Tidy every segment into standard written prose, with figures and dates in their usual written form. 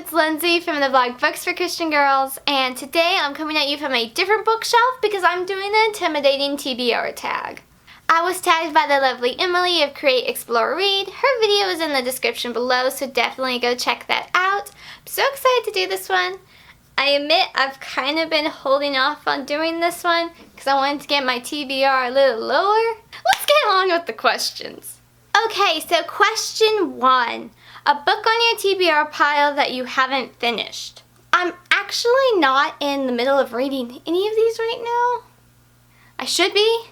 it's Lindsay from the blog Books for Christian Girls, and today I'm coming at you from a different bookshelf because I'm doing the intimidating TBR tag. I was tagged by the lovely Emilie of Create, Explore, Read. Her video is in the description below, so definitely go check that out. I'm so excited to do this one. I admit I've kind of been holding off on doing this one because I wanted to get my TBR a little lower. Let's get on with the questions. Okay, so question 1. A book on your TBR pile that you haven't finished. I'm actually not in the middle of reading any of these right now. I should be,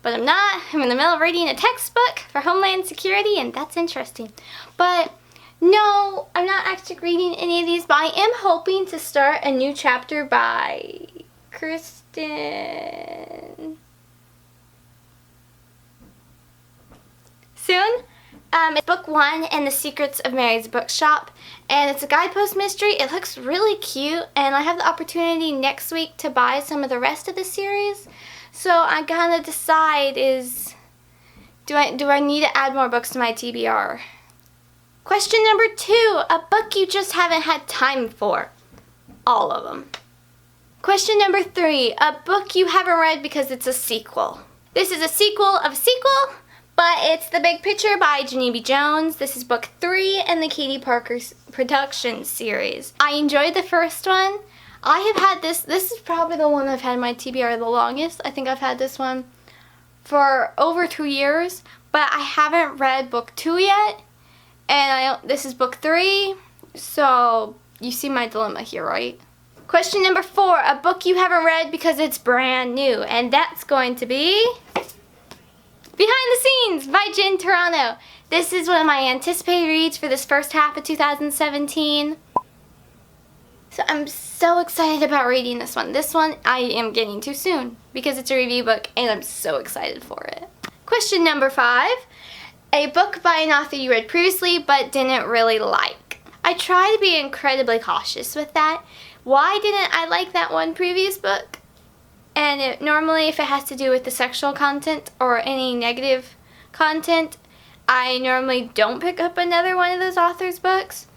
but I'm not. I'm in the middle of reading a textbook for Homeland Security, and that's interesting. But no, I'm not actually reading any of these, but I am hoping to start a new chapter by Kristen soon. It's book 1 in the Secrets of Mary's Bookshop, and it's a guidepost mystery. It looks really cute, and I have the opportunity next week to buy some of the rest of the series. So I gotta decide do I need to add more books to my TBR? Question number 2, a book you just haven't had time for. All of them. Question number 3, a book you haven't read because it's a sequel. This is a sequel of a sequel, but it's The Big Picture by Janine Jones. This is book 3 in the Katie Parker production series. I enjoyed the first one. I have had this is probably the one I've had in my TBR the longest. I think I've had this one for over 2 years, but I haven't read book 2 yet. And this is book 3, so you see my dilemma here, right? Question number 4, a book you haven't read because it's brand new, and that's going to be Behind the Scenes by Jen Toronto. This is one of my anticipated reads for this first half of 2017. So I'm so excited about reading this one. This one I am getting too soon because it's a review book and I'm so excited for it. Question number 5, a book by an author you read previously but didn't really like. I try to be incredibly cautious with that. Why didn't I like that one previous book? And normally if it has to do with the sexual content or any negative content, I normally don't pick up another one of those authors' books.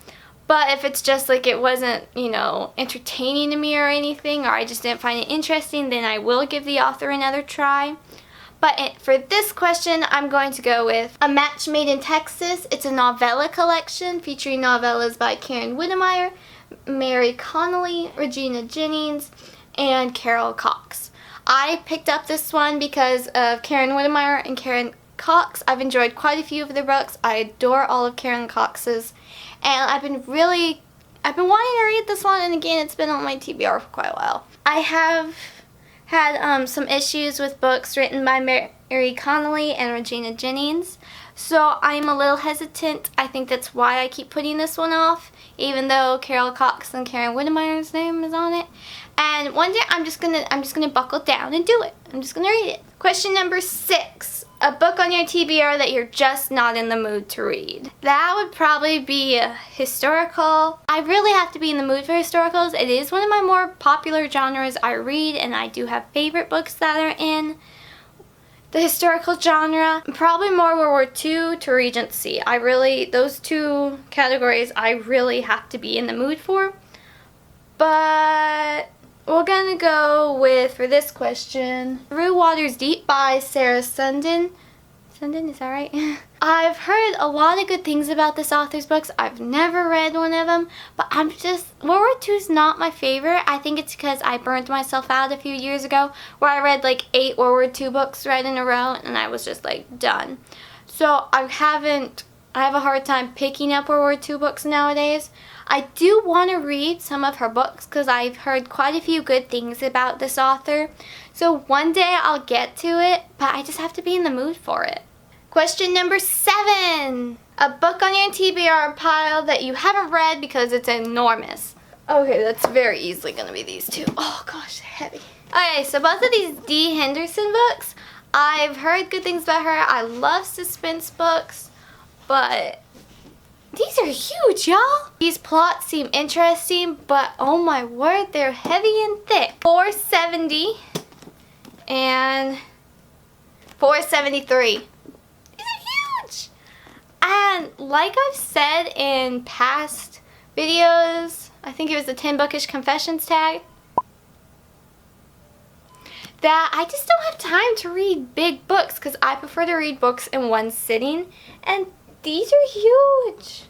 But if it's just like it wasn't, entertaining to me or anything, or I just didn't find it interesting, then I will give the author another try. But for this question, I'm going to go with A Match Made in Texas. It's a novella collection featuring novellas by Karen Whittemire, Mary Connolly, Regina Jennings, and Carol Cox. I picked up this one because of Karen Whittemire and Karen Cox. I've enjoyed quite a few of their books. I adore all of Karen Cox's, and I've been wanting to read this one, and again, it's been on my TBR for quite a while. I have had some issues with books written by Mary Connolly and Regina Jennings, so I'm a little hesitant. I think that's why I keep putting this one off, even though Carol Cox and Karen Whittemire's name is on it. And one day I'm just gonna buckle down and do it. I'm just gonna read it. Question number 6, a book on your TBR that you're just not in the mood to read. That would probably be a historical. I really have to be in the mood for historicals. It is one of my more popular genres I read, and I do have favorite books that are in the historical genre. Probably more World War II to Regency. Those two categories I really have to be in the mood for. But we're gonna go with, for this question, Through Waters Deep by Sarah Sundin. Sundin, is that right? I've heard a lot of good things about this author's books. I've never read one of them, but World War II is not my favorite. I think it's because I burned myself out a few years ago where I read like 8 World War II books right in a row, and I was just like done. So I have a hard time picking up World War II books nowadays. I do want to read some of her books because I've heard quite a few good things about this author. So one day I'll get to it, but I just have to be in the mood for it. Question number 7, a book on your TBR pile that you haven't read because it's enormous. Okay, that's very easily going to be these two. Oh gosh, they're heavy. Okay, so both of these Dee Henderson books, I've heard good things about her. I love suspense books, but these are huge, y'all. These plots seem interesting, but oh my word, they're heavy and thick. 470 and 473. These are huge. And like I've said in past videos. I think it was the 10 Bookish Confessions tag. That I just don't have time to read big books because I prefer to read books in one sitting. And these are huge.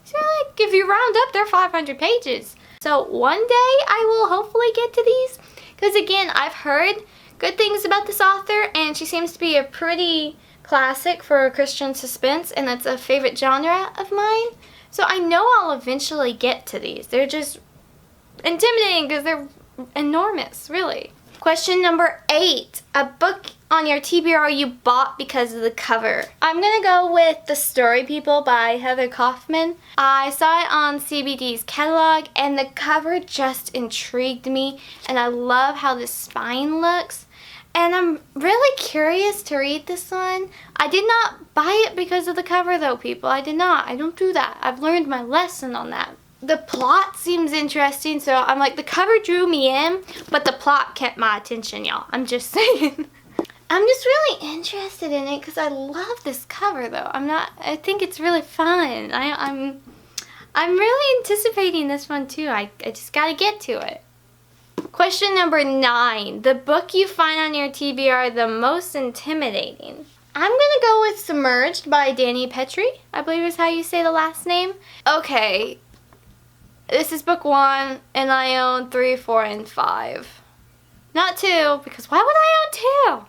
So like, if you round up, they're 500 pages. So one day I will hopefully get to these. Because again, I've heard good things about this author, and she seems to be a pretty classic for Christian suspense, and that's a favorite genre of mine. So I know I'll eventually get to these. They're just intimidating because they're enormous, really. Question number 8. A book on your TBR you bought because of the cover. I'm going to go with The Story People by Heather Kaufman. I saw it on CBD's catalog, and the cover just intrigued me, and I love how the spine looks. And I'm really curious to read this one. I did not buy it because of the cover though, people. I did not. I don't do that. I've learned my lesson on that. The plot seems interesting, so I'm like, the cover drew me in, but the plot kept my attention, y'all. I'm just saying. I'm just really interested in it because I love this cover though. I think it's really fun. I'm really anticipating this one too. I just gotta get to it. Question number 9. The book you find on your TBR the most intimidating. I'm gonna go with Submerged by Danny Petrie, I believe is how you say the last name. Okay, this is book 1, and I own 3, 4, and 5. Not 2, because why would I own 2?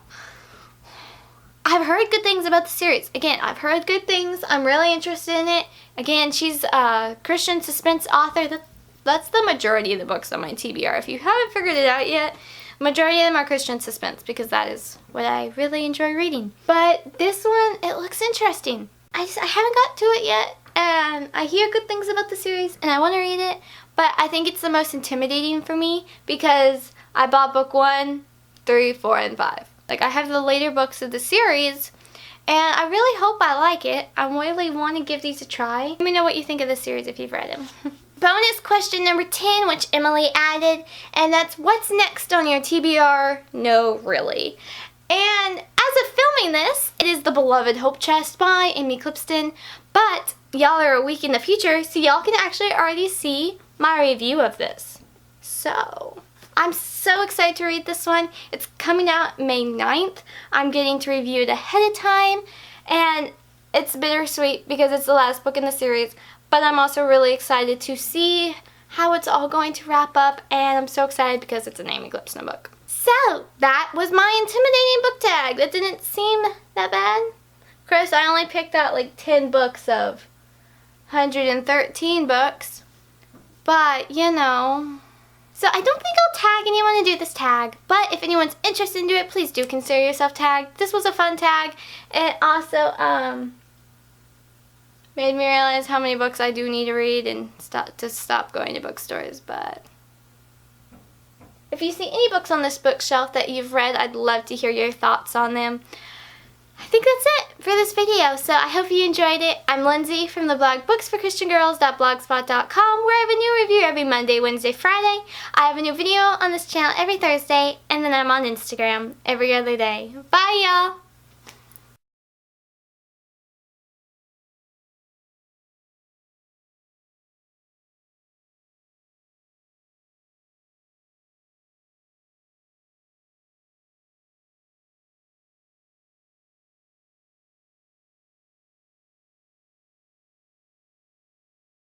I've heard good things about the series. Again, I've heard good things. I'm really interested in it. Again, she's a Christian suspense author. That's the majority of the books on my TBR. If you haven't figured it out yet, majority of them are Christian suspense because that is what I really enjoy reading. But this one, it looks interesting. I haven't got to it yet, and I hear good things about the series, and I want to read it, but I think it's the most intimidating for me because I bought book 1, 3, 4, and 5. Like, I have the later books of the series, and I really hope I like it. I really want to give these a try. Let me know what you think of the series if you've read them. Bonus question number 10, which Emily added, and that's what's next on your TBR? No, really. And as of filming this, it is The Beloved Hope Chest by Amy Clipston, but y'all are a week in the future, so y'all can actually already see my review of this. So, I'm so excited to read this one. It's coming out May 9th. I'm getting to review it ahead of time, and it's bittersweet because it's the last book in the series, but I'm also really excited to see how it's all going to wrap up, and I'm so excited because it's an Amy Clipston book. So, that was my intimidating book tag. That didn't seem that bad. Chris, I only picked out like 10 books of 113 books, but you know. So I don't think I'll tag anyone to do this tag, but if anyone's interested in doing it, please do consider yourself tagged. This was a fun tag. It also made me realize how many books I do need to read and stop going to bookstores. But if you see any books on this bookshelf that you've read, I'd love to hear your thoughts on them. I think that's it for this video, so I hope you enjoyed it. I'm Lindsey from the blog booksforchristiangirls.blogspot.com, where I have a new review every Monday, Wednesday, Friday. I have a new video on this channel every Thursday, and then I'm on Instagram every other day. Bye, y'all!